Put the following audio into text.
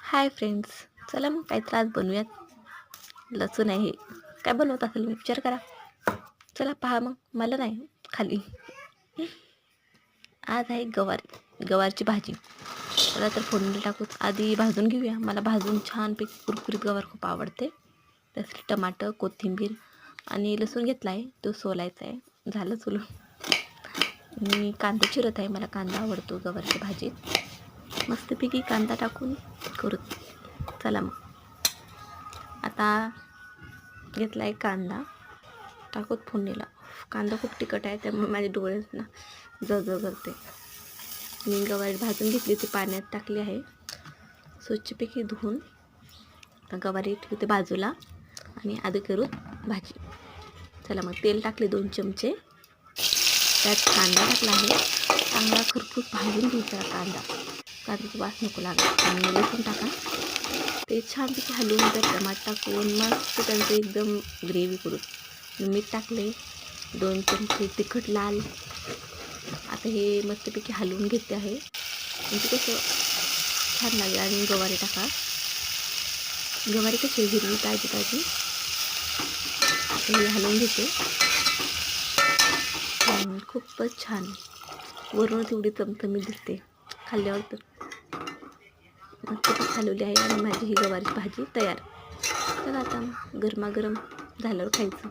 Hi friends, चला मग काहीतरी आज बनवूयात. लसूण आहे. काय बनवत असेल मी विचार करा. चला पहा मग, मला नाही खाली. आज आहे गवारची भाजी. चला तर फोडणी टाकूच. आधी भाजून घेऊया. मला भाजून छानपैकी कुरकुरीत गवार खूप आवडते. त्यासाठी टमाटर, कोथिंबीर आणि लसूण घेतला आहे, तो सोलायचा आहे. झालं सोलून. मी कांदा चिरत आहे, मला कांदा आवडतो गवारच्या भाजीत. मस्तपैकी कांदा टाकून करू. चला मग आता घेतला आहे कांदा, टाकूत फोडणीला. कांदा खूप तिखट आहे, त्यामुळे माझे डोळे ना जळजळ करते. मी गवारी भाजून घेतली, ती पाण्यात टाकली आहे स्वच्छपैकी धुवून. गवारी ठेवते बाजूला आणि आधी करू भाजी. चला मग तेल टाकले 2 चमचे. त्यात कांदा टाकला आहे. चांगला खरपूस भाजून घ्यायचा कांद्याचा वास नको लागला. आणि लसूण टाका. ते छानपैकी हलवून त्यात टमाटर टाकून मस्त त्यांचं एकदम ग्रेव्ही करून मीठ टाकले 2 चमचे, तिखट लाल. आता हे मस्तपैकी हलवून घेते आहे, म्हणजे कसं छान लागेल. आणि गवारी टाका. गवारी कशी हिरवी ताजी. आता हे हलवून घेते. खूपच छान. वरूनच एवढी चमचमीत दिसते, खाल्ल्यावर तर मस्त हलवली आहे. आणि माझी ही गवारीची भाजी तयार. तर आता गरमागरम झाल्यावर खायचं.